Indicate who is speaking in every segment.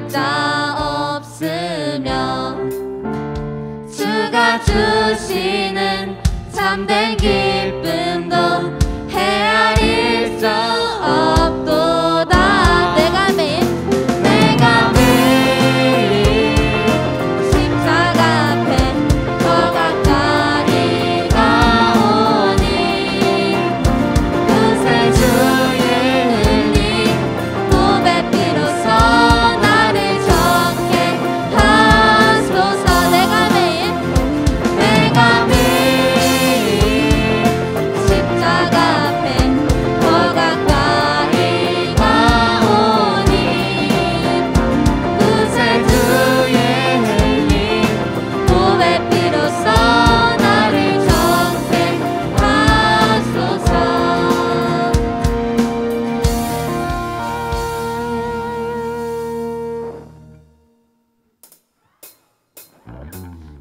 Speaker 1: 할 자 없으며 주가 주시는 참된 기쁨도 헤아릴 수 없도다. 내가 매일 십자가 앞에 더 가까이 가오니 그새 주의 흘린 보배 피로써 나를 정케 하소서. 내가 매일 십자가 앞에 더 가까이 가오니 그새 주의 흘린 보배 피로써 나를 정케 하소서.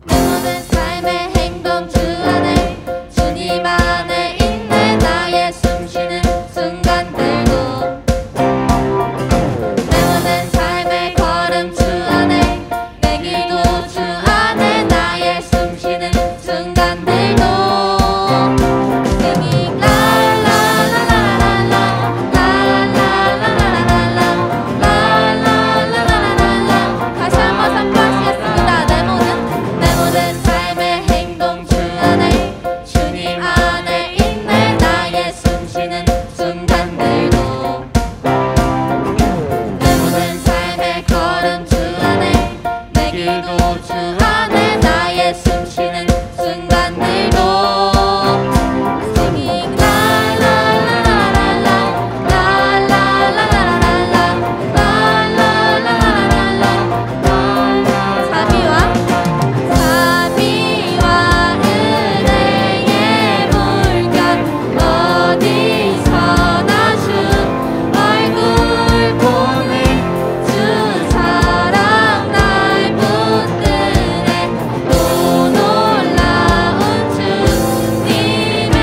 Speaker 1: 내 모든 삶의 행동 주 안에 주님 안에 있네. 나의 숨쉬는 순간들도 내 모든 삶의 걸음 주 안에 내 길도 주 안에 나의 숨쉬는 순간들도 Singing la la la la la la la 다시 한번 선포하시겠습니다. 내 모든 삶의 행동 주 안에 주님 안에 있네. 나의 숨쉬는 순간들도 내 모든 삶의 걸음 주 안에 내 길도 주 안에 나의 숨쉬는 순간들도 Singing la la la la la 자비와 은혜의 물결 어디서나 주 얼굴 보네. 주 사랑 날 붙드네. 또 놀라운 주님의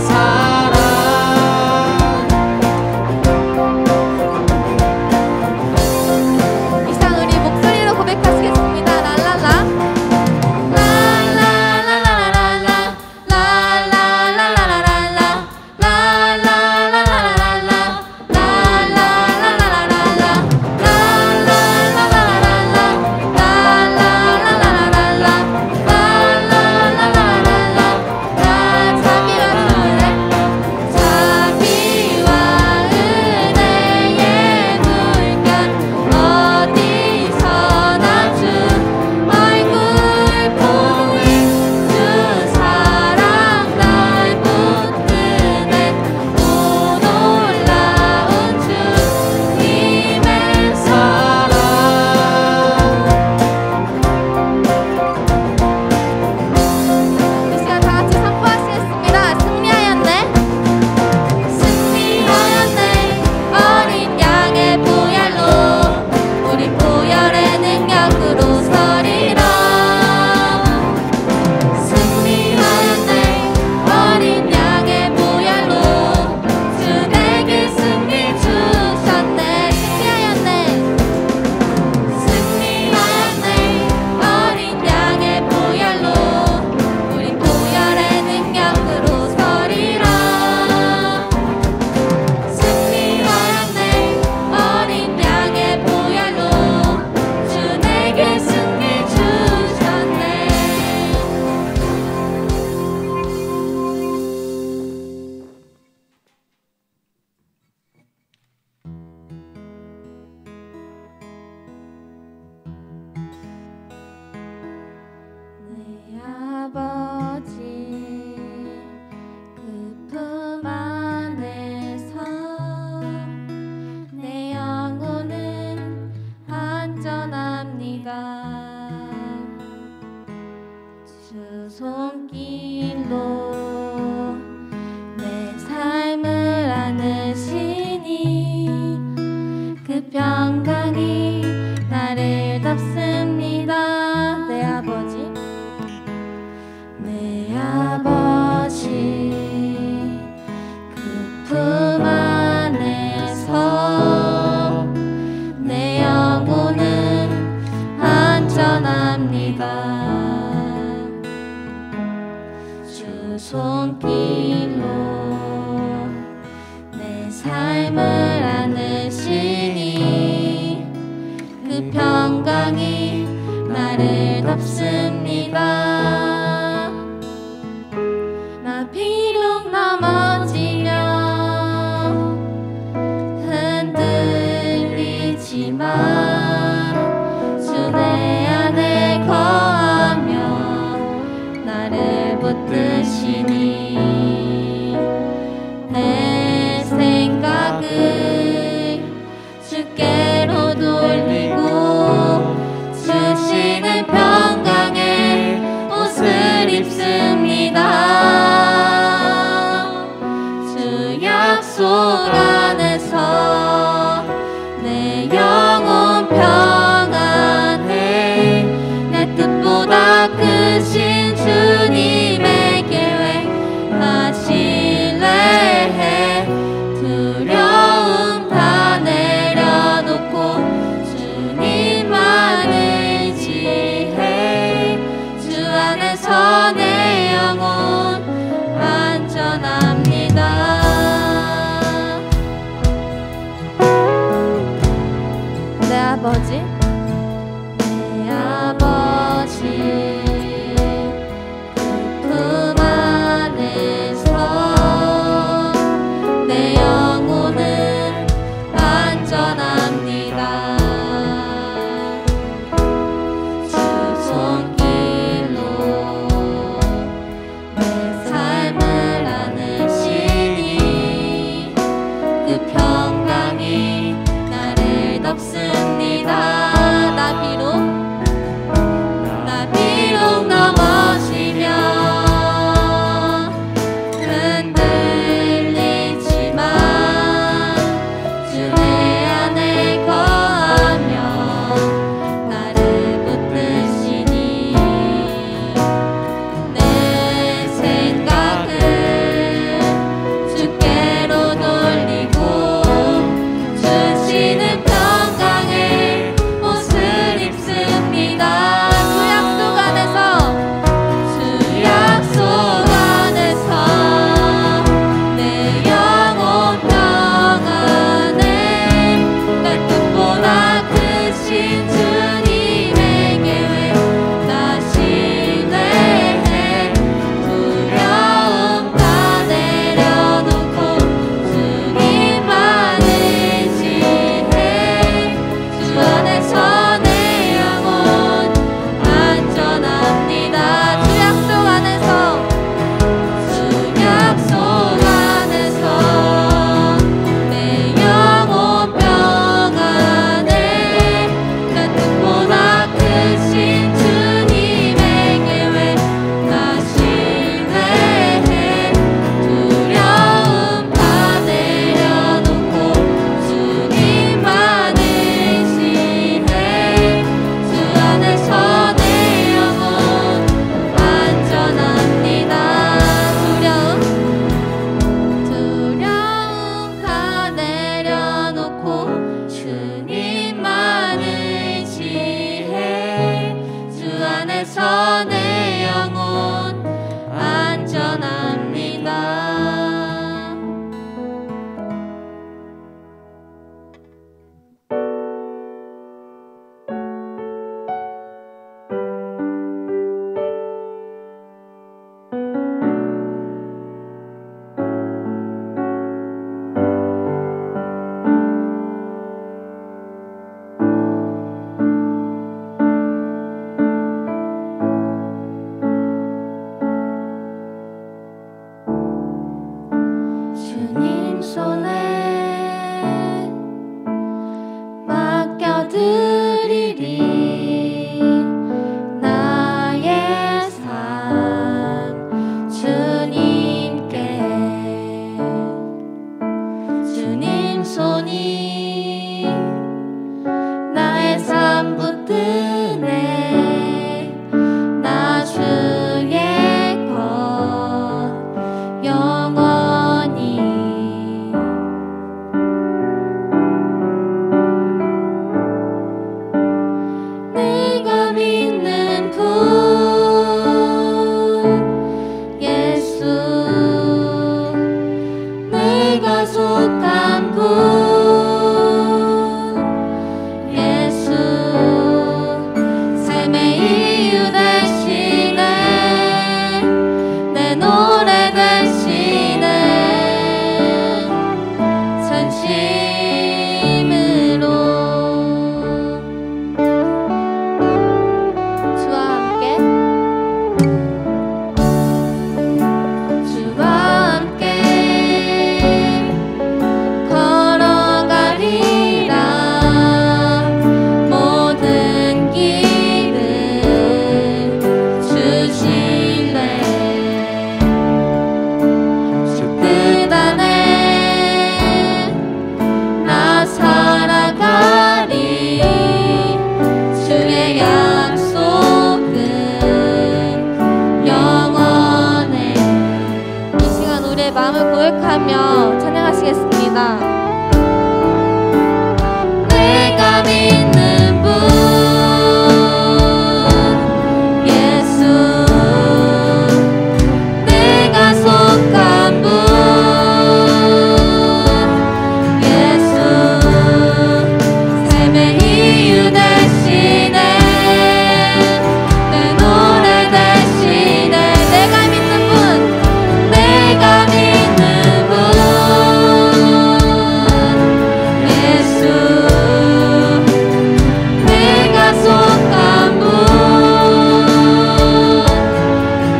Speaker 1: 사랑. 이상 우리 목소리로 고백하시겠습니다. 랄랄라 자비와 은혜의 물결 어디서나 주 얼굴 보네. 주 사랑 날 붙드네. 또 놀라운 주님의 사랑. 이 시간 다 같이 선포하시겠습니다. 승리하였네. 승리하였네. 어린 양의 보혈로 우리 보혈의 능력으로 서리라. 승리하였네. 어린 양의 보혈로 주 내게 승리 주셨네. 승리하였네. 승리하였네. 어린 양의 보혈로 우리 보혈의 능력으로 서리라. 승리하였네. 어린 양의 보혈로 주 내게 승리 주셨네. 내 아버지 그 품 안에서 내 영혼은 안전합니다. 주 손길로 내 삶을 안으시니 그 평강이 나를 덮습니다. 내 아버지 그 품 안에서 내 영혼은 약속 안에서 내 영혼 평안해. 내 뜻보다 크신 주님의 계획 다 신뢰해. 두려움 다 내려놓고 주님만 의지해. 주 안에서 내 영혼 안전합니다. 내 아버지, 내 아버지 마음을 고백하며 찬양하시겠습니다. 내가 믿는 분 예수, 내가 속한 분 예수, 삶의 이유 되시네, 내 노래 되시네. 내가 믿는 분, 내가 믿는 분 예수, 내가 속한 분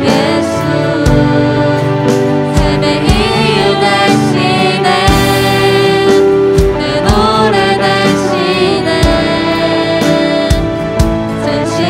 Speaker 1: 예수, 삶의 이유 되시네, 내 노래 되시네. 진심으로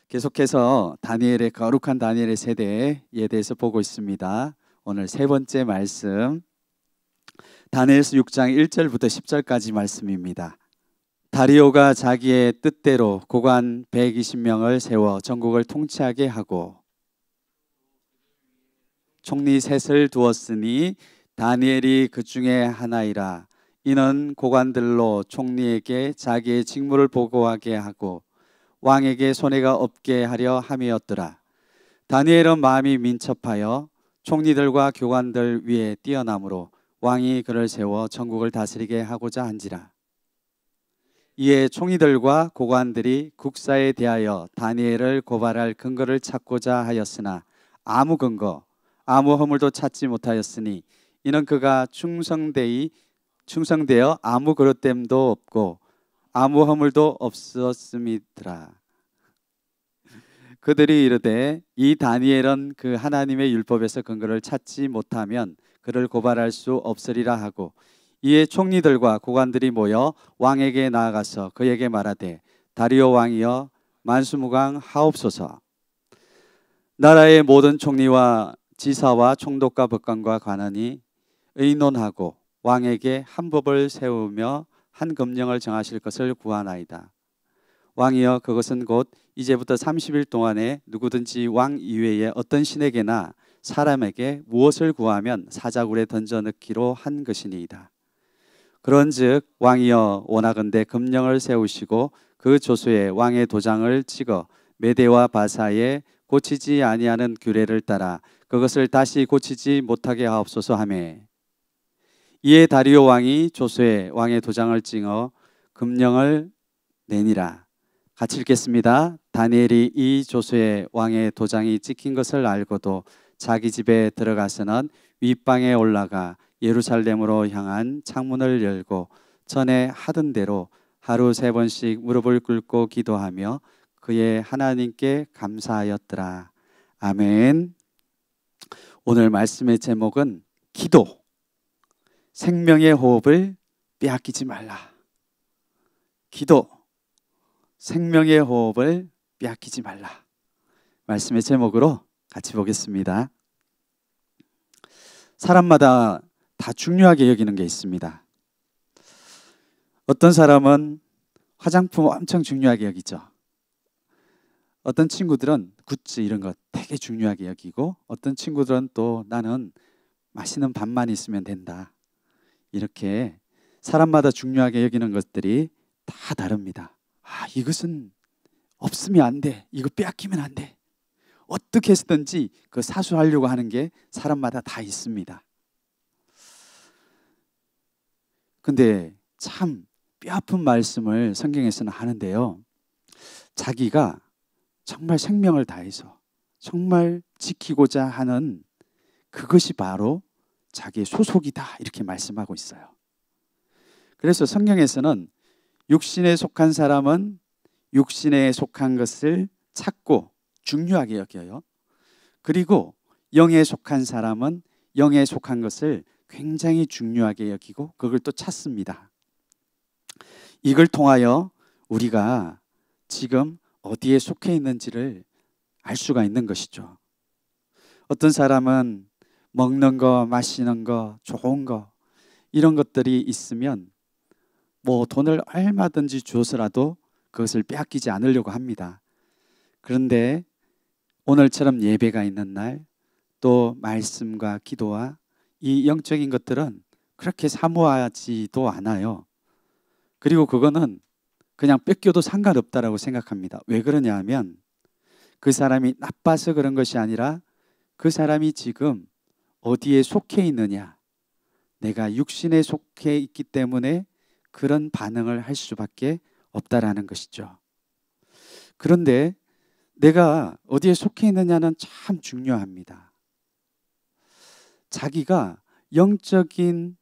Speaker 2: 계속해서 다니엘의 거룩한 다니엘의 세대에 대해서 보고 있습니다. 오늘 세 번째 말씀 다니엘서 6장 1절부터 10절까지 말씀입니다. 다리오가 자기의 뜻대로 고관 120명을 세워 전국을 통치하게 하고 총리 셋을 두었으니 다니엘이 그 중에 하나이라. 이는 고관들로 총리에게 자기의 직무를 보고하게 하고 왕에게 손해가 없게 하려 함이었더라. 다니엘은 마음이 민첩하여 총리들과 교관들 위에 뛰어나므로 왕이 그를 세워 전국을 다스리게 하고자 한지라. 이에 총리들과 고관들이 국사에 대하여 다니엘을 고발할 근거를 찾고자 하였으나 아무 근거, 아무 허물도 찾지 못하였으니 이는 그가 충성되어 아무 그릇됨도 없고 아무 허물도 없었음이더라. 그들이 이르되 이 다니엘은 그 하나님의 율법에서 근거를 찾지 못하면 그를 고발할 수 없으리라 하고, 이에 총리들과 고관들이 모여 왕에게 나아가서 그에게 말하되, 다리오 왕이여 만수무강하옵소서. 나라의 모든 총리와 지사와 총독과 법관과 관원이 의논하고 왕에게 한 법을 세우며 한 금령을 정하실 것을 구하나이다. 왕이여, 그것은 곧 이제부터 30일 동안에 누구든지 왕 이외에 어떤 신에게나 사람에게 무엇을 구하면 사자굴에 던져 넣기로 한 것이니이다. 그런즉 왕이여, 원하건대 금령을 세우시고 그 조서에 왕의 도장을 찍어 메대와 바사에 고치지 아니하는 규례를 따라 그것을 다시 고치지 못하게 하옵소서 하매, 이에 다리오 왕이 조서에 왕의 도장을 찍어 금령을 내니라. 같이 읽겠습니다. 다니엘이 이 조서에 왕의 도장이 찍힌 것을 알고도 자기 집에 들어가서는 윗방에 올라가 예루살렘으로 향한 창문을 열고 전에 하던 대로 하루 3번씩 무릎을 꿇고 기도하며 그의 하나님께 감사하였더라. 아멘. 오늘 말씀의 제목은 기도, 생명의 호흡을 빼앗기지 말라. 기도, 생명의 호흡을 빼앗기지 말라. 말씀의 제목으로 같이 보겠습니다. 사람마다 다 중요하게 여기는 게 있습니다. 어떤 사람은 화장품 엄청 중요하게 여기죠. 어떤 친구들은 굿즈 이런 거 되게 중요하게 여기고, 어떤 친구들은 또 나는 맛있는 밥만 있으면 된다. 이렇게 사람마다 중요하게 여기는 것들이 다 다릅니다. 이것은 없으면 안 돼. 이거 빼앗기면 안 돼. 어떻게 해서든지 그 사수하려고 하는 게 사람마다 다 있습니다. 근데 참 뼈아픈 말씀을 성경에서는 하는데요, 자기가 정말 생명을 다해서 정말 지키고자 하는 그것이 바로 자기의 소속이다, 이렇게 말씀하고 있어요. 그래서 성경에서는 육신에 속한 사람은 육신에 속한 것을 찾고 중요하게 여겨요. 그리고 영에 속한 사람은 영에 속한 것을 굉장히 중요하게 여기고 그걸 또 찾습니다. 이걸 통하여 우리가 지금 어디에 속해 있는지를 알 수가 있는 것이죠. 어떤 사람은 먹는 거, 마시는 거, 좋은 거 이런 것들이 있으면 뭐 돈을 얼마든지 주어서라도 그것을 빼앗기지 않으려고 합니다. 그런데 오늘처럼 예배가 있는 날, 또 말씀과 기도와 이 영적인 것들은 그렇게 사모하지도 않아요. 그리고 그거는 그냥 뺏겨도 상관없다라고 생각합니다. 왜 그러냐 하면 그 사람이 나빠서 그런 것이 아니라 그 사람이 지금 어디에 속해 있느냐, 내가 육신에 속해 있기 때문에 그런 반응을 할 수밖에 없다라는 것이죠. 그런데 내가 어디에 속해 있느냐는 참 중요합니다. 자기가 영적인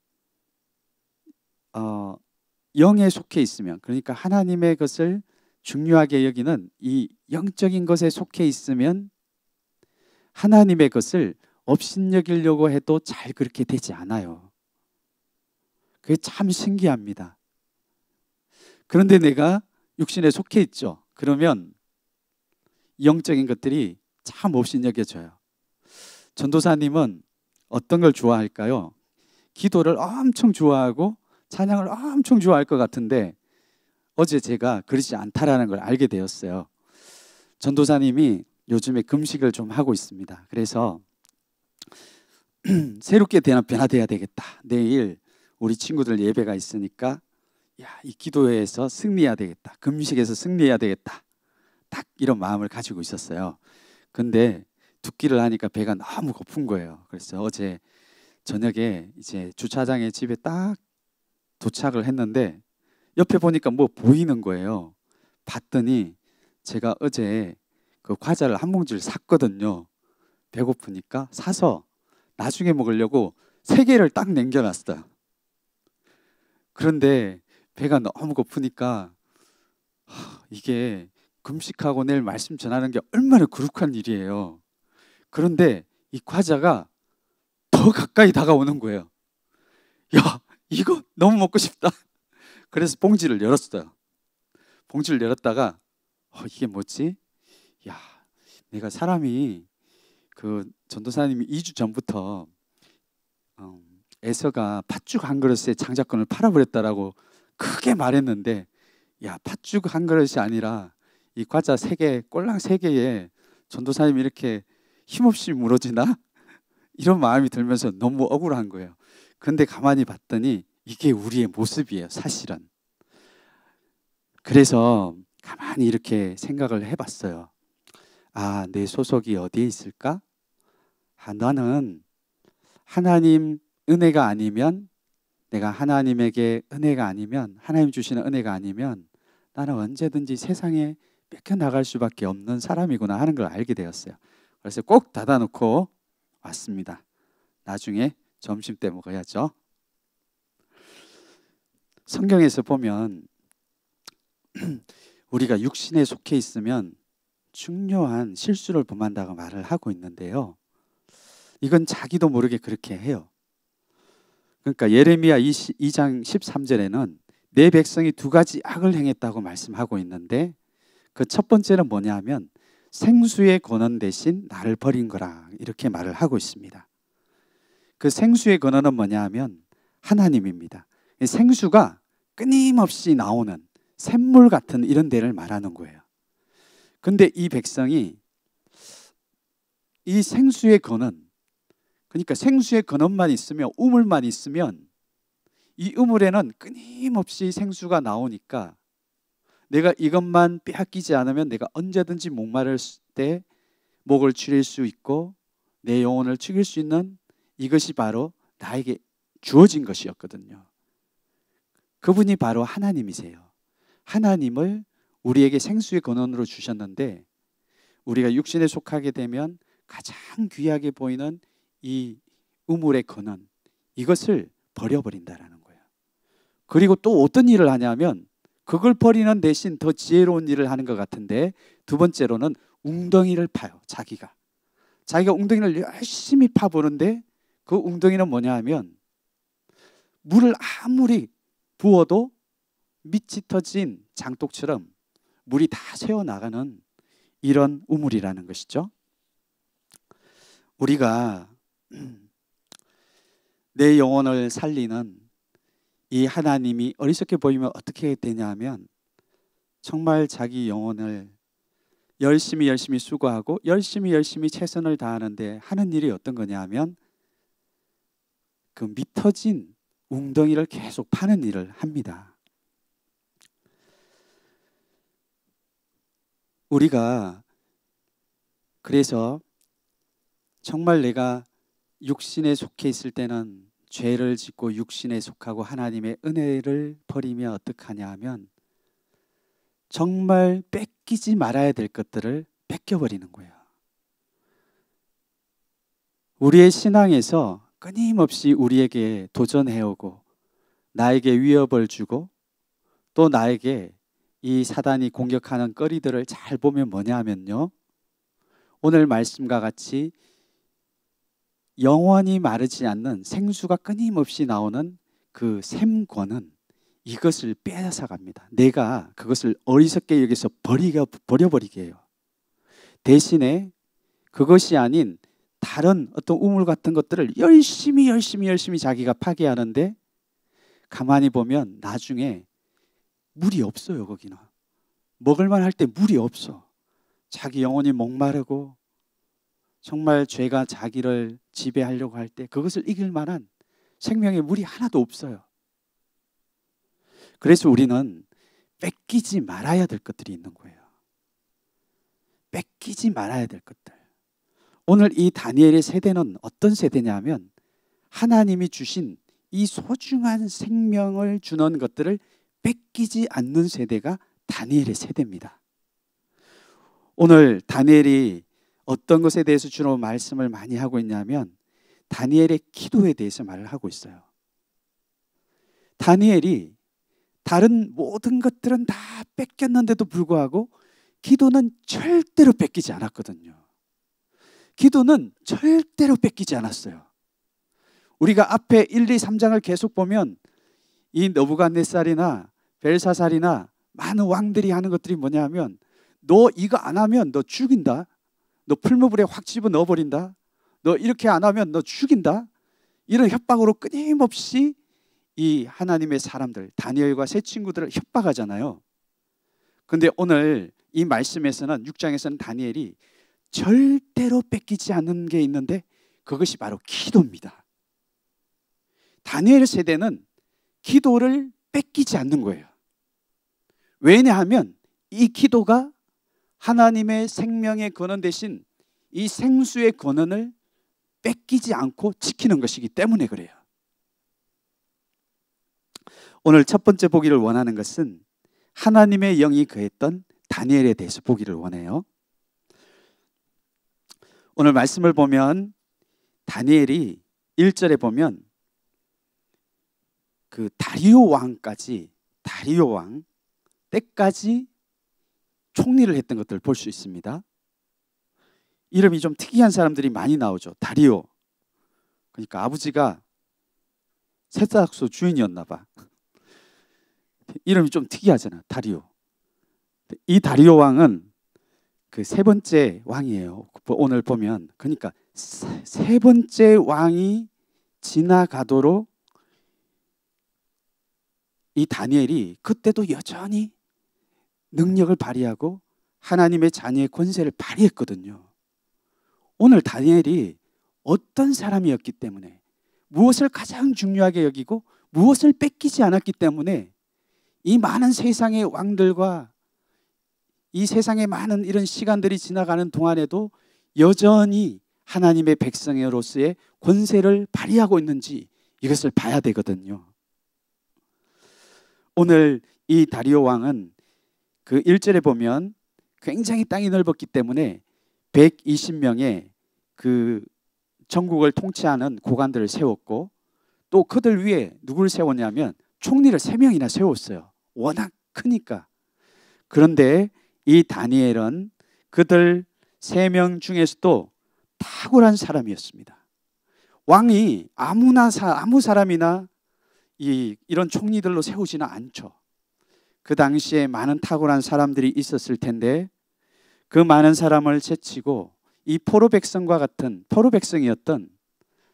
Speaker 2: 영에 속해 있으면, 그러니까 하나님의 것을 중요하게 여기는 이 영적인 것에 속해 있으면 하나님의 것을 업신여기려고 해도 잘 그렇게 되지 않아요. 그게 참 신기합니다. 그런데 내가 육신에 속해 있죠. 그러면 영적인 것들이 참 업신여겨져요. 전도사님은 어떤 걸 좋아할까요? 기도를 엄청 좋아하고 찬양을 엄청 좋아할 것 같은데 어제 제가 그렇지 않다라는 걸 알게 되었어요. 전도사님이 요즘에 금식을 좀 하고 있습니다. 그래서 새롭게 변화돼야 되겠다. 내일 우리 친구들 예배가 있으니까 이 기도회에서 승리해야 되겠다. 금식에서 승리해야 되겠다. 딱 이런 마음을 가지고 있었어요. 근데 두 끼를 하니까 배가 너무 고픈 거예요. 그래서 어제 저녁에 이제 주차장에 집에 딱 도착을 했는데 옆에 보니까 뭐 보이는 거예요. 봤더니 제가 어제 그 과자를 한 봉지를 샀거든요. 배고프니까 사서 나중에 먹으려고 3개를 딱 남겨놨어요. 그런데 배가 너무 고프니까 이게 금식하고 내일 말씀 전하는 게 얼마나 거룩한 일이에요. 그런데 이 과자가 더 더 가까이 다가오는 거예요. 야, 이거 너무 먹고 싶다. 그래서 봉지를 열었어요. 봉지를 열었다가 이게 뭐지? 야, 내가 사람이 그 전도사님이 2주 전부터 에서가 팥죽 한 그릇에 장자권을 팔아버렸다라고 크게 말했는데, 야, 팥죽 한 그릇이 아니라 이 과자 3개, 꼴랑 3개에 전도사님이 이렇게 힘없이 무너지나? 이런 마음이 들면서 너무 억울한 거예요. 근데 가만히 봤더니 이게 우리의 모습이에요, 사실은. 그래서 가만히 이렇게 생각을 해봤어요. 아, 내 소속이 어디에 있을까? 나는 하나님 은혜가 아니면, 내가 하나님에게 은혜가 아니면, 하나님 주시는 은혜가 아니면 나는 언제든지 세상에 뺏겨나갈 수밖에 없는 사람이구나 하는 걸 알게 되었어요. 그래서 꼭 닫아놓고 왔습니다. 나중에 점심 때 먹어야죠. 성경에서 보면 우리가 육신에 속해 있으면 중요한 실수를 범한다고 말을 하고 있는데요, 이건 자기도 모르게 그렇게 해요. 그러니까 예레미야 2장 13절에는 내 백성이 2가지 악을 행했다고 말씀하고 있는데, 그 첫 번째는 뭐냐 하면 생수의 근원 대신 나를 버린 거라, 이렇게 말을 하고 있습니다. 그 생수의 근원은 뭐냐 하면 하나님입니다. 생수가 끊임없이 나오는 샘물 같은 이런 데를 말하는 거예요. 근데 이 백성이 이 생수의 근원, 그러니까 생수의 근원만 있으면, 우물만 있으면 이 우물에는 끊임없이 생수가 나오니까 내가 이것만 빼앗기지 않으면 내가 언제든지 목마를 때 목을 추릴 수 있고 내 영혼을 죽일 수 있는, 이것이 바로 나에게 주어진 것이었거든요. 그분이 바로 하나님이세요. 하나님을 우리에게 생수의 근원으로 주셨는데, 우리가 육신에 속하게 되면 가장 귀하게 보이는 이 우물의 근원, 이것을 버려버린다라는 거예요. 그리고 또 어떤 일을 하냐면 그걸 버리는 대신 더 지혜로운 일을 하는 것 같은데, 2번째로는 웅덩이를 파요. 자기가 웅덩이를 열심히 파보는데 그 웅덩이는 뭐냐 하면 물을 아무리 부어도 밑이 터진 장독처럼 물이 다 새어나가는 이런 우물이라는 것이죠. 우리가 내 영혼을 살리는 이 하나님이 어리석게 보이면 어떻게 되냐 하면, 정말 자기 영혼을 열심히 수고하고 열심히 최선을 다하는데 하는 일이 어떤 거냐 하면 그 미터진 웅덩이를 계속 파는 일을 합니다. 우리가 그래서 정말 내가 육신에 속해 있을 때는 죄를 짓고 육신에 속하고 하나님의 은혜를 버리면 어떡하냐 하면 정말 뺏기지 말아야 될 것들을 뺏겨버리는 거예요. 우리의 신앙에서 끊임없이 우리에게 도전해오고 나에게 위협을 주고 또 나에게 이 사단이 공격하는 거리들을 잘 보면 뭐냐 하면요, 오늘 말씀과 같이 영원히 마르지 않는 생수가 끊임없이 나오는 그 샘권은 이것을 빼앗아 갑니다. 내가 그것을 어리석게 여기서 버려버리게 해요. 대신에 그것이 아닌 다른 어떤 우물 같은 것들을 열심히 자기가 파괴하는데, 가만히 보면 나중에 물이 없어요. 거기는 먹을만 할 때 물이 없어. 자기 영혼이 목마르고 정말 죄가 자기를 지배하려고 할 때 그것을 이길 만한 생명의 물이 하나도 없어요. 그래서 우리는 뺏기지 말아야 될 것들이 있는 거예요. 뺏기지 말아야 될 것들. 오늘 이 다니엘의 세대는 어떤 세대냐 하면 하나님이 주신 이 소중한 생명을 주는 것들을 뺏기지 않는 세대가 다니엘의 세대입니다. 오늘 다니엘이 어떤 것에 대해서 주로 말씀을 많이 하고 있냐면 다니엘의 기도에 대해서 말을 하고 있어요. 다니엘이 다른 모든 것들은 다 뺏겼는데도 불구하고 기도는 절대로 뺏기지 않았거든요. 기도는 절대로 뺏기지 않았어요. 우리가 앞에 1, 2, 3장을 계속 보면 이 느부갓네살이나 벨사살이나 많은 왕들이 하는 것들이 뭐냐 하면 너 이거 안 하면 너 죽인다. 너 풀무불에 확 집어 넣어버린다. 너 이렇게 안 하면 너 죽인다. 이런 협박으로 끊임없이 이 하나님의 사람들 다니엘과 세 친구들을 협박하잖아요. 근데 오늘 이 말씀에서는 6장에서는 다니엘이 절대로 뺏기지 않는 게 있는데 그것이 바로 기도입니다. 다니엘 세대는 기도를 뺏기지 않는 거예요. 왜냐하면 이 기도가 하나님의 생명의 근원 대신 이 생수의 근원을 뺏기지 않고 지키는 것이기 때문에 그래요. 오늘 첫 번째 보기를 원하는 것은 하나님의 영이 거했던 다니엘에 대해서 보기를 원해요. 오늘 말씀을 보면 다니엘이 1절에 보면 그 다리오 왕 때까지 총리를 했던 것들을 볼 수 있습니다. 이름이 좀 특이한 사람들이 많이 나오죠. 다리오. 그러니까 아버지가 세탁소 주인이었나 봐. 이름이 좀 특이하잖아. 다리오. 이 다리오 왕은 그 세 번째 왕이에요. 오늘 보면 그러니까 세 번째 왕이 지나가도록 이 다니엘이 그때도 여전히 능력을 발휘하고 하나님의 자녀의 권세를 발휘했거든요. 오늘 다니엘이 어떤 사람이었기 때문에 무엇을 가장 중요하게 여기고 무엇을 뺏기지 않았기 때문에 이 많은 세상의 왕들과 이 세상의 많은 이런 시간들이 지나가는 동안에도 여전히 하나님의 백성으로서의 권세를 발휘하고 있는지 이것을 봐야 되거든요. 오늘 이 다리오 왕은 그 1절에 보면 굉장히 땅이 넓었기 때문에 120명의 그 전국을 통치하는 고관들을 세웠고 또 그들 위에 누구를 세웠냐면 총리를 3명이나 세웠어요. 워낙 크니까. 그런데 이 다니엘은 그들 3명 중에서도 탁월한 사람이었습니다. 왕이 아무 사람이나 이런 총리들로 세우지는 않죠. 그 당시에 많은 탁월한 사람들이 있었을 텐데 그 많은 사람을 제치고 이 포로 백성과 같은 포로 백성이었던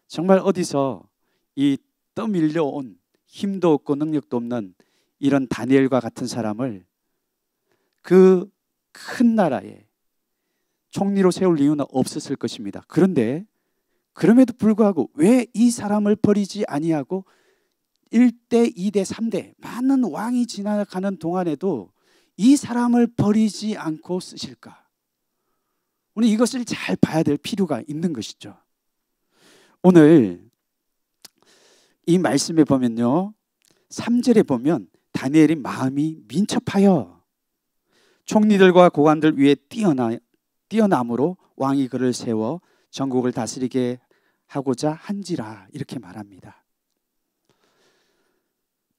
Speaker 2: 정말 어디서 이 떠밀려온 힘도 없고 능력도 없는 이런 다니엘과 같은 사람을 그 큰 나라에 총리로 세울 이유는 없었을 것입니다. 그런데 그럼에도 불구하고 왜 이 사람을 버리지 아니하고 1대, 2대, 3대 많은 왕이 지나가는 동안에도 이 사람을 버리지 않고 쓰실까? 우리 이것을 잘 봐야 될 필요가 있는 것이죠. 오늘 이 말씀에 보면요 3절에 보면 다니엘이 마음이 민첩하여 총리들과 고관들 위에 뛰어남으로 왕이 그를 세워 전국을 다스리게 하고자 한지라 이렇게 말합니다.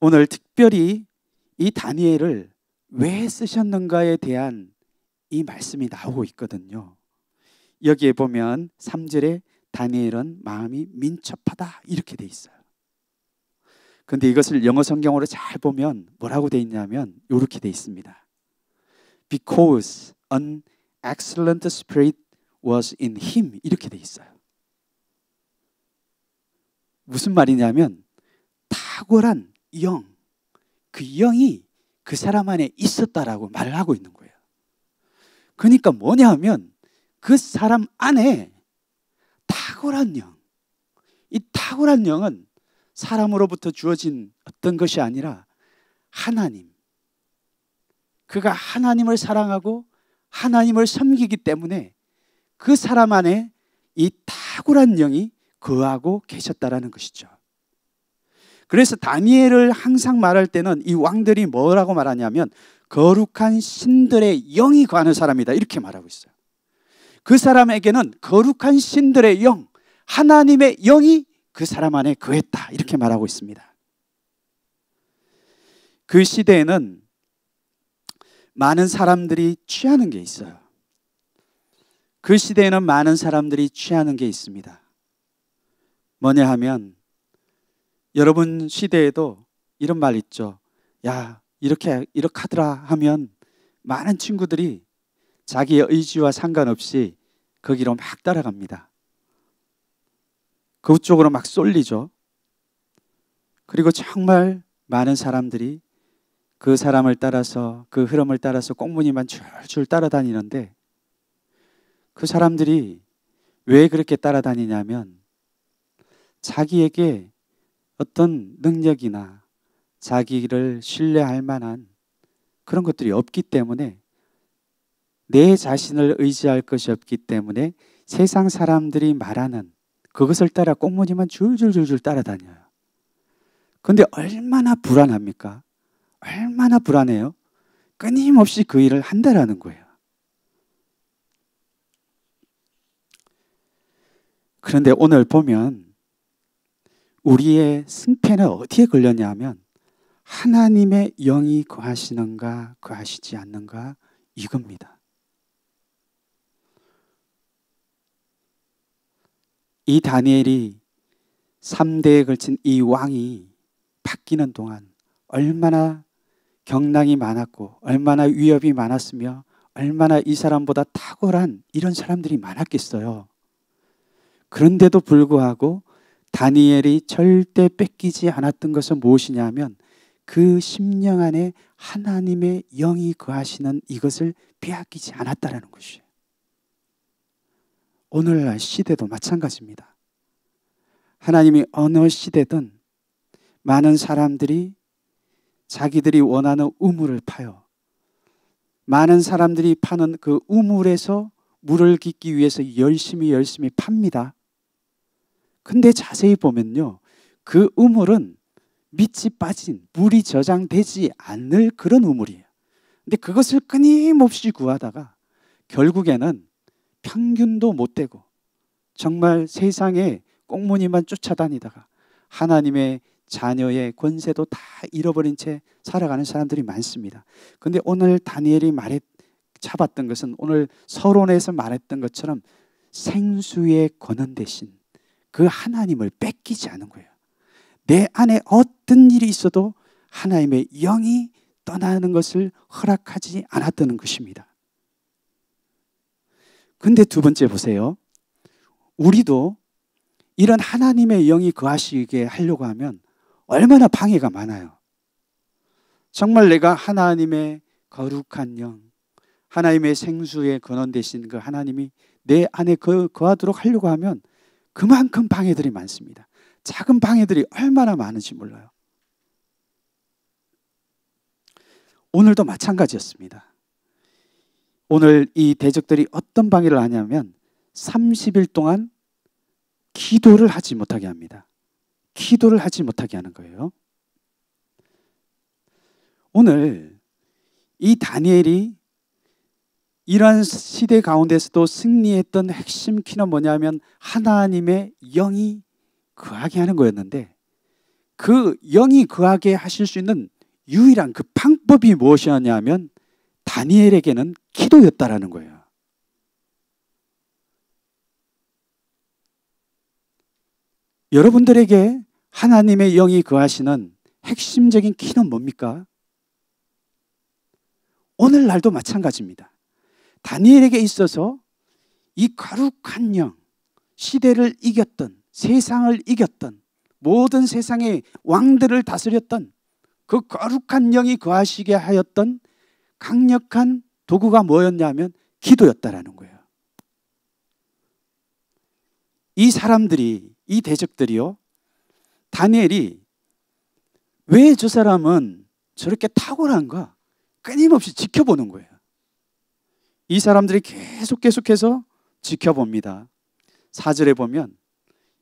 Speaker 2: 오늘 특별히 이 다니엘을 왜 쓰셨는가에 대한 이 말씀이 나오고 있거든요. 여기에 보면 3절에 다니엘은 마음이 민첩하다 이렇게 돼 있어요. 근데 이것을 영어 성경으로 잘 보면 뭐라고 돼 있냐면 이렇게 돼 있습니다. Because an excellent spirit was in him 이렇게 돼 있어요. 무슨 말이냐면 탁월한 영, 그 영이 그 사람 안에 있었다라고 말을 하고 있는 거예요. 그러니까 뭐냐 하면 그 사람 안에 탁월한 영, 이 탁월한 영은 사람으로부터 주어진 어떤 것이 아니라 하나님, 그가 하나님을 사랑하고 하나님을 섬기기 때문에 그 사람 안에 이 탁월한 영이 거하고 계셨다라는 것이죠. 그래서 다니엘을 항상 말할 때는 이 왕들이 뭐라고 말하냐면 거룩한 신들의 영이 거하는 사람이다 이렇게 말하고 있어요. 그 사람에게는 거룩한 신들의 영, 하나님의 영이 그 사람 안에 거했다 이렇게 말하고 있습니다. 그 시대에는 많은 사람들이 취하는 게 있어요. 그 시대에는 많은 사람들이 취하는 게 있습니다. 뭐냐 하면 여러분 시대에도 이런 말 있죠. 야, 이렇게 하더라 하면 많은 친구들이 자기의 의지와 상관없이 거기로 막 따라갑니다. 그쪽으로 막 쏠리죠. 그리고 정말 많은 사람들이 그 사람을 따라서, 그 흐름을 따라서 꽁무니만 줄줄 따라다니는데, 그 사람들이 왜 그렇게 따라다니냐면 자기에게 어떤 능력이나 자기를 신뢰할 만한 그런 것들이 없기 때문에, 내 자신을 의지할 것이 없기 때문에 세상 사람들이 말하는 그것을 따라 꽁무니만 줄줄줄줄 따라다녀요. 근데 얼마나 불안합니까? 얼마나 불안해요? 끊임없이 그 일을 한다라는 거예요. 그런데 오늘 보면 우리의 승패는 어디에 걸렸냐 하면 하나님의 영이 거하시는가 거하시지 않는가, 이겁니다. 이 다니엘이 3대에 걸친 이 왕이 바뀌는 동안 얼마나 경랑이 많았고 얼마나 위협이 많았으며 얼마나 이 사람보다 탁월한 이런 사람들이 많았겠어요. 그런데도 불구하고 다니엘이 절대 뺏기지 않았던 것은 무엇이냐면 그 심령 안에 하나님의 영이 거하시는 이것을 빼앗기지 않았다라는 것이에요. 오늘날 시대도 마찬가지입니다. 하나님이 어느 시대든 많은 사람들이 자기들이 원하는 우물을 파요. 많은 사람들이 파는 그 우물에서 물을 깃기 위해서 열심히 팝니다. 근데 자세히 보면요, 그 우물은 밑이 빠진, 물이 저장되지 않을 그런 우물이에요. 근데 그것을 끊임없이 구하다가 결국에는 평균도 못 되고 정말 세상에 꽁무니만 쫓아다니다가 하나님의 자녀의 권세도 다 잃어버린 채 살아가는 사람들이 많습니다. 근데 오늘 다니엘이 잡았던 것은 오늘 서론에서 말했던 것처럼 생수의 권한 대신 그 하나님을 뺏기지 않은 거예요. 내 안에 어떤 일이 있어도 하나님의 영이 떠나는 것을 허락하지 않았다는 것입니다. 근데 두 번째 보세요. 우리도 이런 하나님의 영이 거하시게 하려고 하면 얼마나 방해가 많아요. 정말 내가 하나님의 거룩한 영, 하나님의 생수의 근원 되신 그 하나님이 내 안에 거하도록 하려고 하면 그만큼 방해들이 많습니다. 작은 방해들이 얼마나 많은지 몰라요. 오늘도 마찬가지였습니다. 오늘 이 대적들이 어떤 방해를 하냐면 30일 동안 기도를 하지 못하게 합니다. 기도를 하지 못하게 하는 거예요. 오늘 이 다니엘이 이러한 시대 가운데서도 승리했던 핵심 키는 뭐냐면 하나님의 영이 거하게 하는 거였는데, 그 영이 거하게 하실 수 있는 유일한 그 방법이 무엇이었냐면 다니엘에게는 기도였다라는 거예요. 여러분들에게 하나님의 영이 거하시는 핵심적인 키는 뭡니까? 오늘날도 마찬가지입니다. 다니엘에게 있어서 이 거룩한 영, 시대를 이겼던, 세상을 이겼던, 모든 세상의 왕들을 다스렸던 그 거룩한 영이 거하시게 하였던 강력한 도구가 뭐였냐면 기도였다라는 거예요. 이 사람들이, 이 대적들이요, 다니엘이 왜 저 사람은 저렇게 탁월한가 끊임없이 지켜보는 거예요. 이 사람들이 계속해서 지켜봅니다. 4절에 보면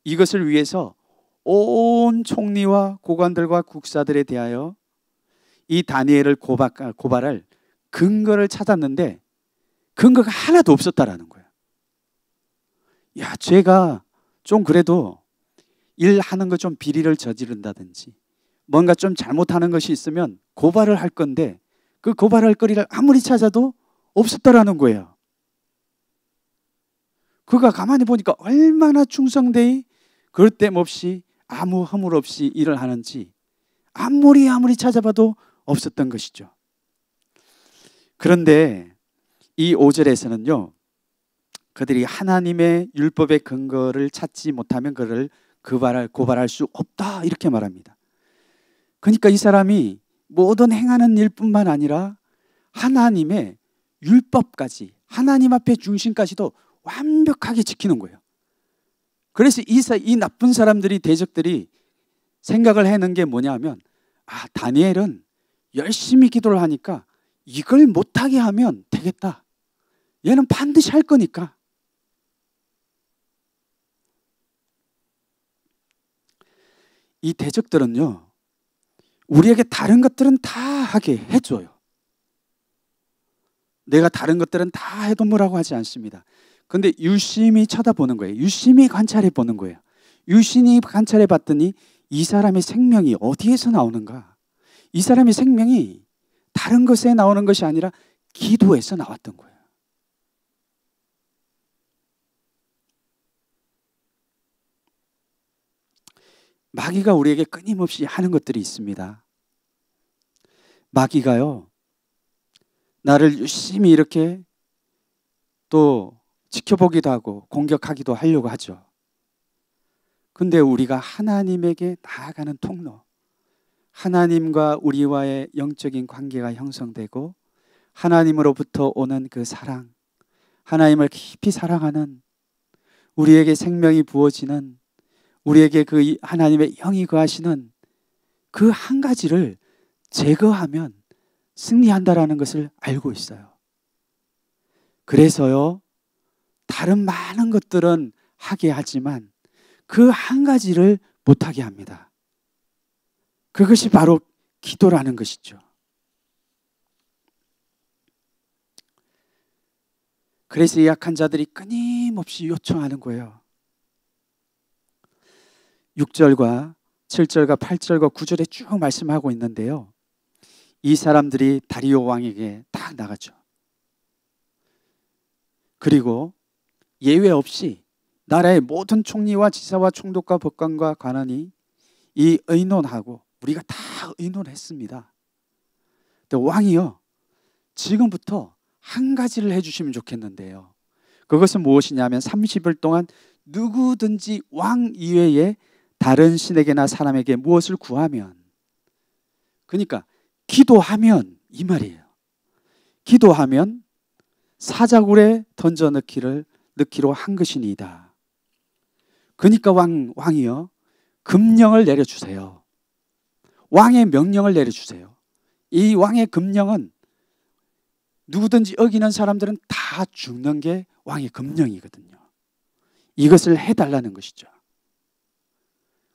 Speaker 2: 이것을 위해서 온 총리와 고관들과 국사들에 대하여 이 다니엘을 고발할 근거를 찾았는데 근거가 하나도 없었다라는 거예요. 야, 죄가 좀 그래도 일하는 거 좀 비리를 저지른다든지 뭔가 좀 잘못하는 것이 있으면 고발을 할 건데 그 고발할 거리를 아무리 찾아도 없었다라는 거예요. 그가 가만히 보니까 얼마나 충성되이 그럴 데 없이 아무 허물 없이 일을 하는지 아무리 찾아봐도 없었던 것이죠. 그런데 이 5절에서는요, 그들이 하나님의 율법의 근거를 찾지 못하면 그를 고발할 수 없다, 이렇게 말합니다. 그러니까 이 사람이 모든 행하는 일뿐만 아니라 하나님의 율법까지, 하나님 앞에 중심까지도 완벽하게 지키는 거예요. 그래서 이 나쁜 사람들이, 대적들이 생각을 해놓은 게 뭐냐면, 다니엘은 열심히 기도를 하니까 이걸 못하게 하면 되겠다. 얘는 반드시 할 거니까. 이 대적들은요, 우리에게 다른 것들은 다 하게 해줘요. 내가 다른 것들은 다 해도 뭐라고 하지 않습니다. 근데 유심히 쳐다보는 거예요. 유심히 관찰해 보는 거예요. 유심히 관찰해 봤더니 이 사람의 생명이 어디에서 나오는가? 이 사람의 생명이 다른 것에 나오는 것이 아니라 기도에서 나왔던 거예요. 마귀가 우리에게 끊임없이 하는 것들이 있습니다. 마귀가요, 나를 유심히 이렇게 또 지켜보기도 하고 공격하기도 하려고 하죠. 근데 우리가 하나님에게 나아가는 통로, 하나님과 우리와의 영적인 관계가 형성되고 하나님으로부터 오는 그 사랑, 하나님을 깊이 사랑하는, 우리에게 생명이 부어지는, 우리에게 그 하나님의 영이 거하시는 그 한 가지를 제거하면 승리한다라는 것을 알고 있어요. 그래서요, 다른 많은 것들은 하게 하지만 그 한 가지를 못하게 합니다. 그것이 바로 기도라는 것이죠. 그래서 이 약한 자들이 끊임없이 요청하는 거예요. 6절과 7절과 8절과 9절에 쭉 말씀하고 있는데요, 이 사람들이 다리오 왕에게 딱 나가죠. 그리고 예외 없이 나라의 모든 총리와 지사와 총독과 법관과 관원이 이 의논하고, 우리가 다 의논했습니다. 근데 왕이요, 지금부터 한 가지를 해주시면 좋겠는데요, 그것은 무엇이냐면 30일 동안 누구든지 왕 이외에 다른 신에게나 사람에게 무엇을 구하면, 그러니까 기도하면 이 말이에요. 기도하면 사자굴에 던져 넣기로 한 것이니이다. 그러니까 왕이요, 금령을 내려주세요. 왕의 명령을 내려주세요. 이 왕의 금령은 누구든지 어기는 사람들은 다 죽는 게 왕의 금령이거든요. 이것을 해달라는 것이죠.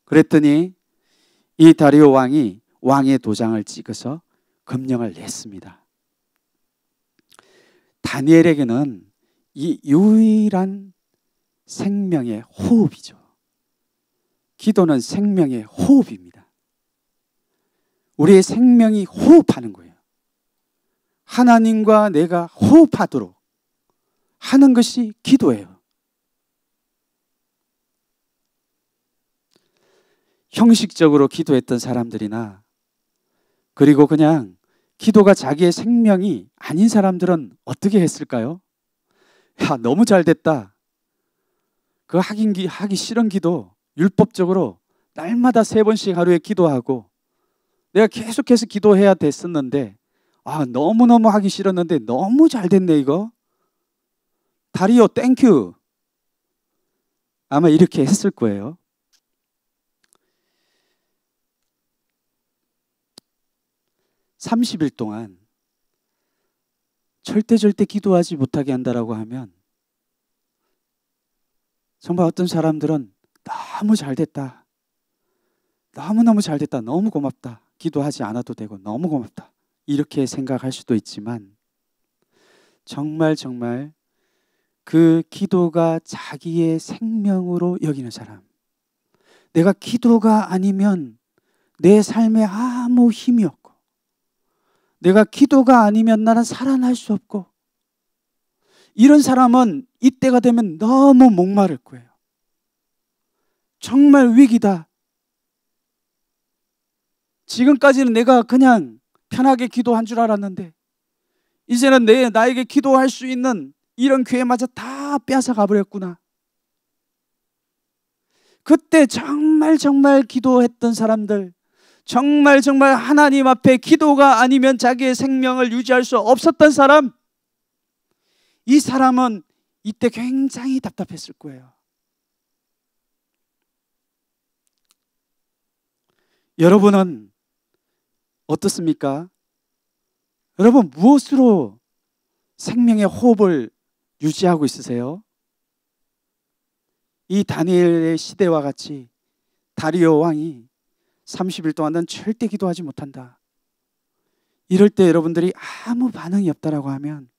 Speaker 2: 그랬더니 이 다리오 왕이 왕의 도장을 찍어서 금령을 냈습니다. 다니엘에게는 이 유일한 생명의 호흡이죠. 기도는 생명의 호흡입니다. 우리의 생명이 호흡하는 거예요. 하나님과 내가 호흡하도록 하는 것이 기도예요. 형식적으로 기도했던 사람들이나, 그리고 그냥 기도가 자기의 생명이 아닌 사람들은 어떻게 했을까요? 야, 너무 잘 됐다. 그 하기 싫은 기도 율법적으로 날마다 3번씩 하루에 기도하고, 내가 계속해서 기도해야 됐었는데 너무너무 하기 싫었는데 너무 잘 됐네 이거. 다리오 땡큐. 아마 이렇게 했을 거예요. (30일) 동안 절대 기도하지 못하게 한다라고 하면, 정말 어떤 사람들은 너무 잘 됐다, 너무너무 잘 됐다, 너무 고맙다, 기도하지 않아도 되고 너무 고맙다, 이렇게 생각할 수도 있지만, 정말 그 기도가 자기의 생명으로 여기는 사람, 내가 기도가 아니면 내 삶에 아무 힘이 없고, 내가 기도가 아니면 나는 살아날 수 없고, 이런 사람은 이때가 되면 너무 목마를 거예요. 정말 위기다, 지금까지는 내가 그냥 편하게 기도한 줄 알았는데 이제는 나에게 기도할 수 있는 이런 기회마저 다 뺏어가 버렸구나. 그때 정말 기도했던 사람들, 정말 하나님 앞에 기도가 아니면 자기의 생명을 유지할 수 없었던 사람, 이 사람은 이때 굉장히 답답했을 거예요. 여러분은 어떻습니까? 여러분 무엇으로 생명의 호흡을 유지하고 있으세요? 이 다니엘의 시대와 같이 다리오 왕이 30일 동안은 절대 기도하지 못한다. 이럴 때 여러분들이 아무 반응이 없다라고 하면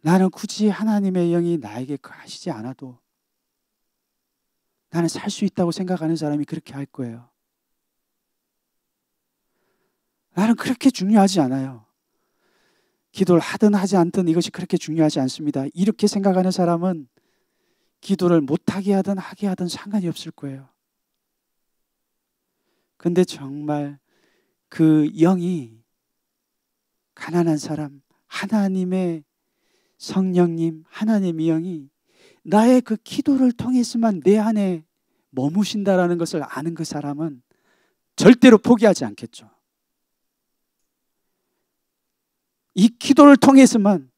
Speaker 2: 나는 굳이 하나님의 영이 나에게 하시지 않아도 나는 살 수 있다고 생각하는 사람이 그렇게 할 거예요. 나는 그렇게 중요하지 않아요. 기도를 하든 하지 않든 이것이 그렇게 중요하지 않습니다. 이렇게 생각하는 사람은 기도를 못하게 하든 하게 하든 상관이 없을 거예요. 근데 정말 그 영이, 가난한 사람, 하나님의 성령님, 하나님의 영이 나의 그 기도를 통해서만 내 안에 머무신다라는 것을 아는 그 사람은 절대로 포기하지 않겠죠. 이 기도를 통해서만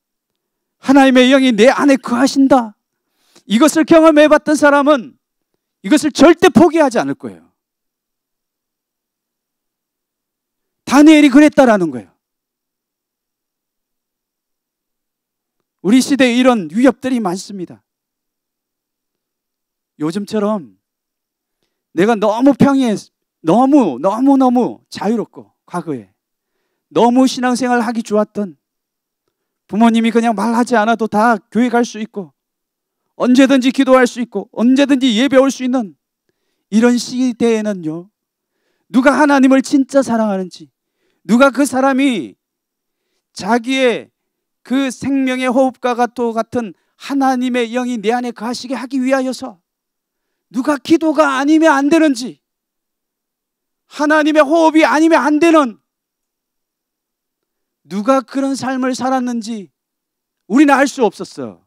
Speaker 2: 하나님의 영이 내 안에 거하신다, 이것을 경험해봤던 사람은 이것을 절대 포기하지 않을 거예요. 다니엘이 그랬다라는 거예요. 우리 시대에 이런 위협들이 많습니다. 요즘처럼 내가 너무 평이했어, 너무 자유롭고, 과거에 너무 신앙생활 하기 좋았던, 부모님이 그냥 말하지 않아도 다 교회 갈 수 있고 언제든지 기도할 수 있고 언제든지 예배 올 수 있는 이런 시대에는요, 누가 하나님을 진짜 사랑하는지, 누가 그 사람이 자기의 그 생명의 호흡과 같은 하나님의 영이 내 안에 거하시게 하기 위하여서 누가 기도가 아니면 안 되는지, 하나님의 호흡이 아니면 안 되는, 누가 그런 삶을 살았는지 우리는 알 수 없었어요.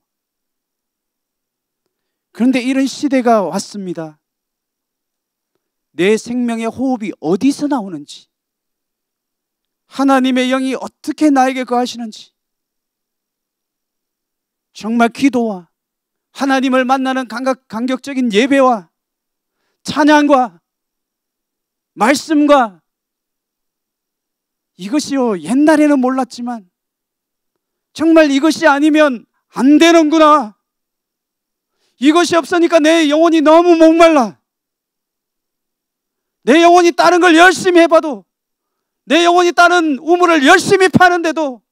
Speaker 2: 그런데 이런 시대가 왔습니다. 내 생명의 호흡이 어디서 나오는지, 하나님의 영이 어떻게 나에게 거하시는지, 정말 기도와 하나님을 만나는 감격적인 예배와 찬양과 말씀과, 이것이요, 옛날에는 몰랐지만 정말 이것이 아니면 안 되는구나. 이것이 없으니까 내 영혼이 너무 목말라. 내 영혼이 다른 걸 열심히 해봐도, 내 영혼이 다른 우물을 열심히 파는데도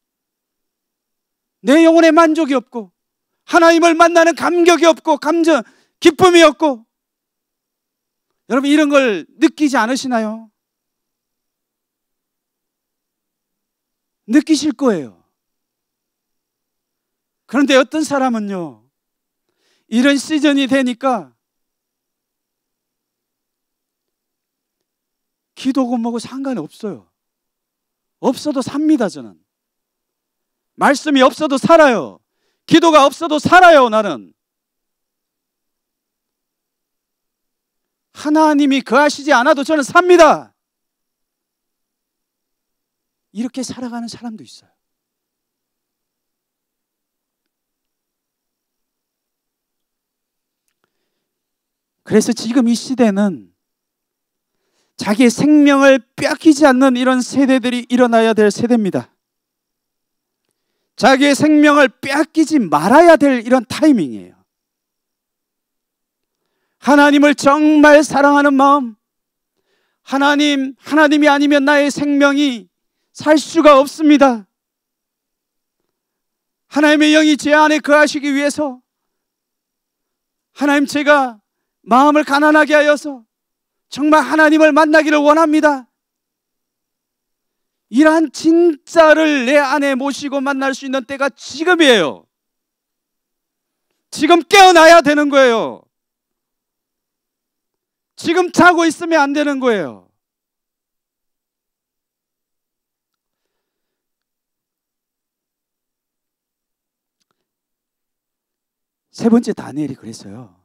Speaker 2: 내 영혼에 만족이 없고, 하나님을 만나는 감격이 없고, 기쁨이 없고. 여러분, 이런 걸 느끼지 않으시나요? 느끼실 거예요. 그런데 어떤 사람은요, 이런 시즌이 되니까 기도고 뭐고 상관이 없어요. 없어도 삽니다. 저는 말씀이 없어도 살아요. 기도가 없어도 살아요. 나는 하나님이 거하시지 않아도 저는 삽니다. 이렇게 살아가는 사람도 있어요. 그래서 지금 이 시대는 자기의 생명을 빼앗기지 않는 이런 세대들이 일어나야 될 세대입니다. 자기의 생명을 빼앗기지 말아야 될 이런 타이밍이에요. 하나님을 정말 사랑하는 마음, 하나님이 아니면 나의 생명이 살 수가 없습니다. 하나님의 영이 제 안에 거하시기 위해서 하나님, 제가 마음을 가난하게 하여서 정말 하나님을 만나기를 원합니다. 이러한 진짜를 내 안에 모시고 만날 수 있는 때가 지금이에요. 지금 깨어나야 되는 거예요. 지금 자고 있으면 안 되는 거예요. 세 번째 다니엘이 그랬어요.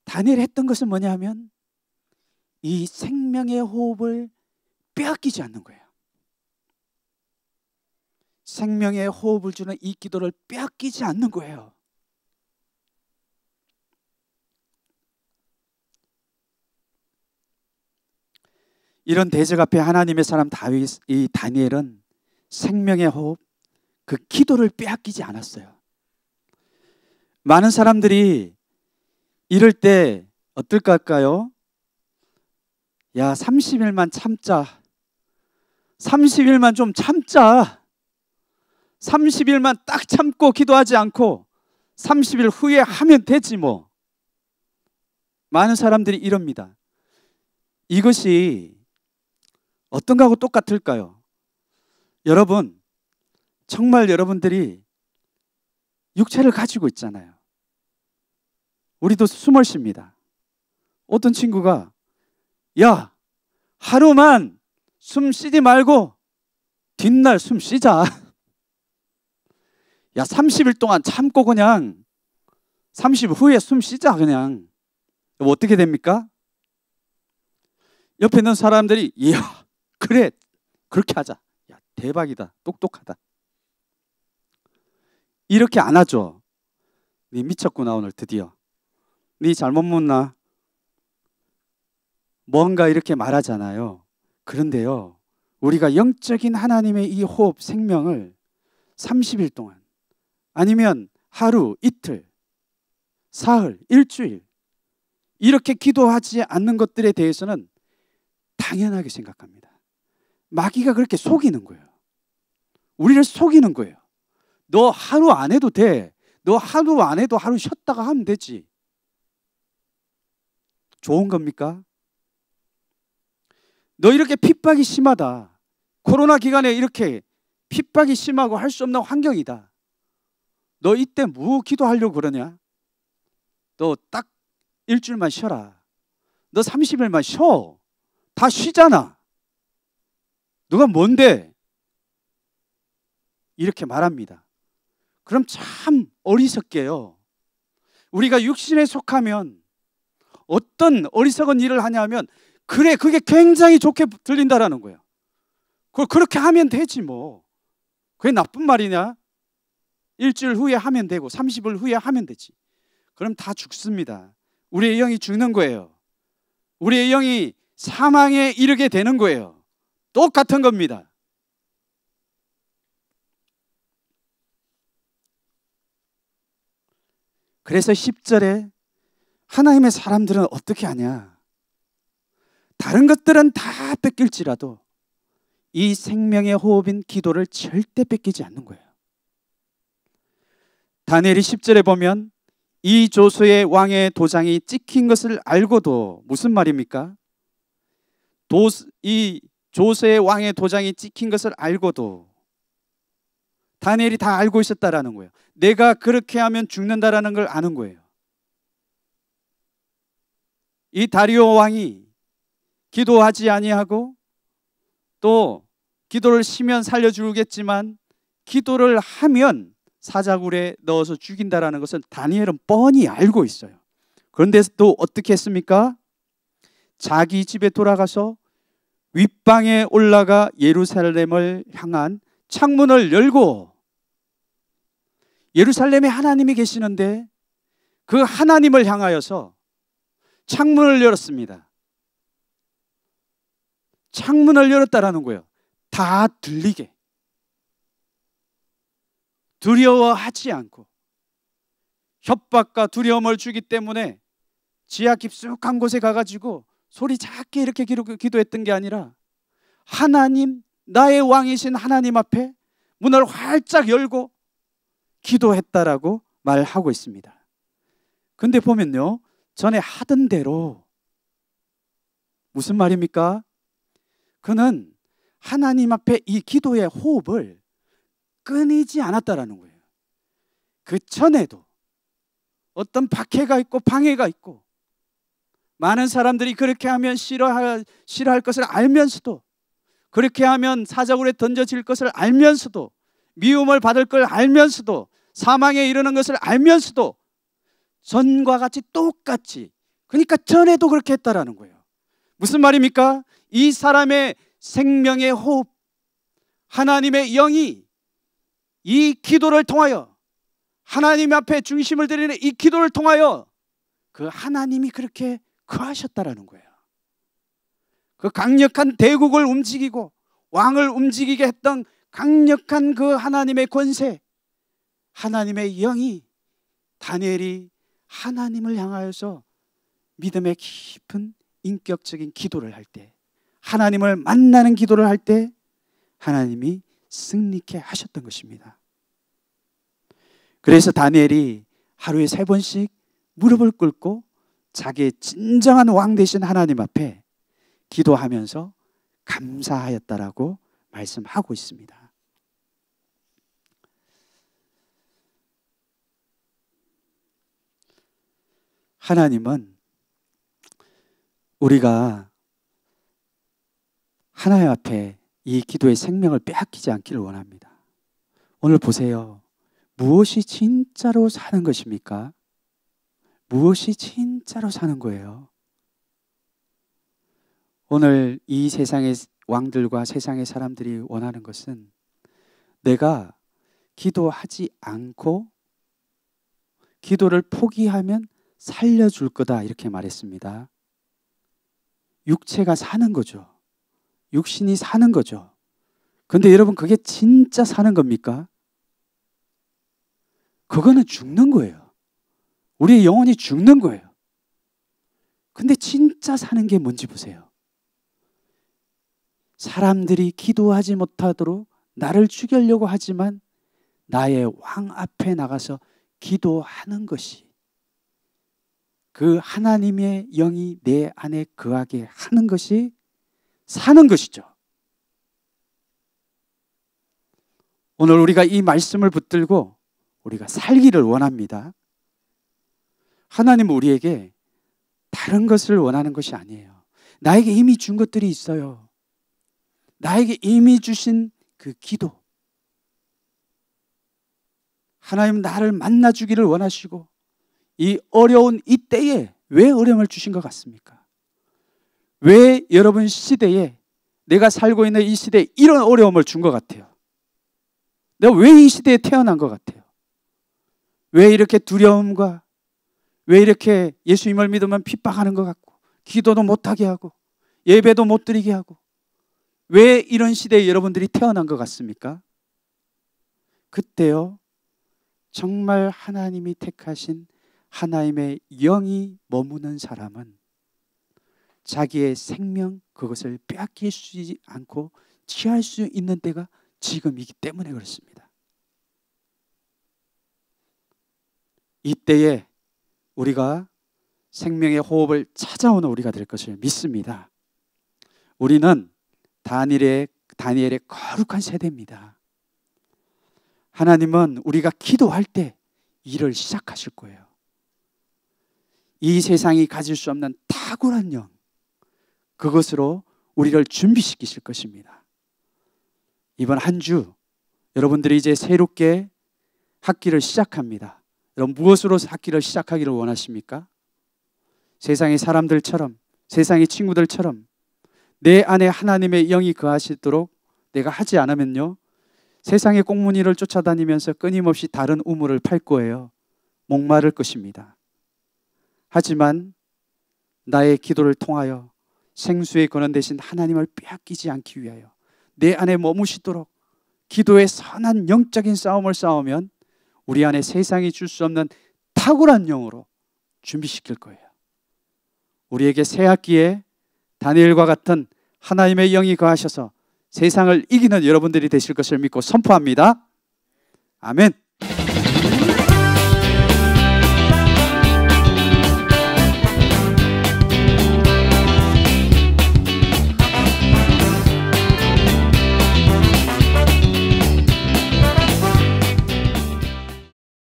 Speaker 2: 다니엘이 했던 것은 뭐냐 하면 이 생명의 호흡을 빼앗기지 않는 거예요. 생명의 호흡을 주는 이 기도를 빼앗기지 않는 거예요. 이런 대적 앞에 하나님의 사람 다윗, 이 다니엘은 생명의 호흡, 그 기도를 빼앗기지 않았어요. 많은 사람들이 이럴 때 어떨까요? 야, 30일만 참자. 30일만 좀 참자. 30일만 딱 참고 기도하지 않고 30일 후에 하면 되지 뭐. 많은 사람들이 이럽니다. 이것이 어떤 거하고 똑같을까요? 여러분, 정말 여러분들이 육체를 가지고 있잖아요. 우리도 숨을 쉽니다. 어떤 친구가 야, 하루만 숨 쉬지 말고 뒷날 숨 쉬자. 야, 30일 동안 참고 그냥 30일 후에 숨 쉬자 그냥. 어떻게 됩니까? 옆에 있는 사람들이 이야, 그래, 그렇게 하자. 야, 대박이다, 똑똑하다. 이렇게 안 하죠. 네 미쳤구나 오늘 드디어. 네 잘못 묻나? 뭔가 이렇게 말하잖아요. 그런데요, 우리가 영적인 하나님의 이 호흡, 생명을 30일 동안 아니면 하루, 이틀, 사흘, 일주일 이렇게 기도하지 않는 것들에 대해서는 당연하게 생각합니다. 마귀가 그렇게 속이는 거예요. 우리를 속이는 거예요. 너 하루 안 해도 돼. 너 하루 안 해도 하루 쉬었다가 하면 되지. 좋은 겁니까? 너 이렇게 핍박이 심하다. 코로나 기간에 이렇게 핍박이 심하고 할 수 없는 환경이다. 너 이때 뭐 기도하려고 그러냐? 너 딱 일주일만 쉬어라. 너 30일만 쉬어. 다 쉬잖아. 누가 뭔데? 이렇게 말합니다. 그럼 참 어리석게요. 우리가 육신에 속하면 어떤 어리석은 일을 하냐면 그래, 그게 굉장히 좋게 들린다라는 거예요. 그걸 그렇게 하면 되지 뭐. 그게 나쁜 말이냐? 일주일 후에 하면 되고 30일 후에 하면 되지. 그럼 다 죽습니다. 우리의 영이 죽는 거예요. 우리의 영이 사망에 이르게 되는 거예요. 똑같은 겁니다. 그래서 10절에 하나님의 사람들은 어떻게 하냐? 다른 것들은 다 뺏길지라도 이 생명의 호흡인 기도를 절대 뺏기지 않는 거예요. 다니엘이 10절에 보면 이 조서의 왕의 도장이 찍힌 것을 알고도, 무슨 말입니까? 이 조서의 왕의 도장이 찍힌 것을 알고도 다니엘이 다 알고 있었다라는 거예요. 내가 그렇게 하면 죽는다라는 걸 아는 거예요. 이 다리오 왕이 기도하지 아니하고 또 기도를 쉬면 살려주겠지만 기도를 하면 사자굴에 넣어서 죽인다라는 것을 다니엘은 뻔히 알고 있어요. 그런데 또 어떻게 했습니까? 자기 집에 돌아가서 윗방에 올라가 예루살렘을 향한 창문을 열고, 예루살렘에 하나님이 계시는데 그 하나님을 향하여서 창문을 열었습니다. 창문을 열었다라는 거예요. 다 들리게. 두려워하지 않고 협박과 두려움을 주기 때문에 지하 깊숙한 곳에 가가지고 소리 작게 이렇게 기도했던 게 아니라 하나님, 나의 왕이신 하나님 앞에 문을 활짝 열고 기도했다라고 말하고 있습니다. 근데 보면요, 전에 하던 대로, 무슨 말입니까? 그는 하나님 앞에 이 기도의 호흡을 끊이지 않았다라는 거예요. 그 전에도 어떤 박해가 있고 방해가 있고 많은 사람들이 그렇게 하면 싫어할 것을 알면서도, 그렇게 하면 사자굴에 던져질 것을 알면서도, 미움을 받을 걸 알면서도, 사망에 이르는 것을 알면서도 전과 같이 똑같이, 그러니까 전에도 그렇게 했다라는 거예요. 무슨 말입니까? 이 사람의 생명의 호흡, 하나님의 영이 이 기도를 통하여, 하나님 앞에 중심을 드리는 이 기도를 통하여 그 하나님이 그렇게 거하셨다라는 거예요. 그 강력한 대국을 움직이고 왕을 움직이게 했던 강력한 그 하나님의 권세, 하나님의 영이 다니엘이 하나님을 향하여서 믿음의 깊은 인격적인 기도를 할 때, 하나님을 만나는 기도를 할 때 하나님이 승리케 하셨던 것입니다. 그래서 다니엘이 하루에 3번씩 무릎을 꿇고 자기의 진정한 왕 되신 하나님 앞에 기도하면서 감사하였다라고 말씀하고 있습니다. 하나님은 우리가 하나님 앞에 이 기도의 생명을 빼앗기지 않기를 원합니다. 오늘 보세요. 무엇이 진짜로 사는 것입니까? 무엇이 진짜로 사는 거예요? 오늘 이 세상의 왕들과 세상의 사람들이 원하는 것은 내가 기도하지 않고 기도를 포기하면 살려줄 거다, 이렇게 말했습니다. 육체가 사는 거죠. 육신이 사는 거죠. 그런데 여러분, 그게 진짜 사는 겁니까? 그거는 죽는 거예요. 우리의 영혼이 죽는 거예요. 근데 진짜 사는 게 뭔지 보세요. 사람들이 기도하지 못하도록 나를 죽이려고 하지만 나의 왕 앞에 나가서 기도하는 것이, 그 하나님의 영이 내 안에 거하게 하는 것이 사는 것이죠. 오늘 우리가 이 말씀을 붙들고 우리가 살기를 원합니다. 하나님은 우리에게 다른 것을 원하는 것이 아니에요. 나에게 이미 준 것들이 있어요. 나에게 이미 주신 그 기도, 하나님은 나를 만나주기를 원하시고, 이 어려운 이 때에 왜 어려움을 주신 것 같습니까? 왜 여러분 시대에, 내가 살고 있는 이 시대에 이런 어려움을 준 것 같아요? 내가 왜 이 시대에 태어난 것 같아요? 왜 이렇게 두려움과, 왜 이렇게 예수님을 믿으면 핍박하는 것 같고, 기도도 못하게 하고, 예배도 못 드리게 하고, 왜 이런 시대에 여러분들이 태어난 것 같습니까? 그때요, 정말 하나님이 택하신 하나님의 영이 머무는 사람은 자기의 생명, 그것을 빼앗길 수 않고 취할 수 있는 때가 지금이기 때문에 그렇습니다. 이때에 우리가 생명의 호흡을 찾아오는 우리가 될 것을 믿습니다. 우리는 다니엘의 거룩한 세대입니다. 하나님은 우리가 기도할 때 일을 시작하실 거예요. 이 세상이 가질 수 없는 탁월한 영, 그것으로 우리를 준비시키실 것입니다. 이번 한 주 여러분들이 이제 새롭게 학기를 시작합니다. 여러분, 무엇으로 학기를 시작하기를 원하십니까? 세상의 사람들처럼, 세상의 친구들처럼 내 안에 하나님의 영이 거하시도록 내가 하지 않으면요, 세상의 꽁무니를 쫓아다니면서 끊임없이 다른 우물을 팔 거예요. 목마를 것입니다. 하지만 나의 기도를 통하여 생수의 근원 되신 하나님을 빼앗기지 않기 위하여 내 안에 머무시도록 기도의 선한 영적인 싸움을 싸우면 우리 안에 세상이 줄 수 없는 탁월한 영으로 준비시킬 거예요. 우리에게 새 학기에 다니엘과 같은 하나님의 영이 거하셔서 세상을 이기는 여러분들이 되실 것을 믿고 선포합니다. 아멘.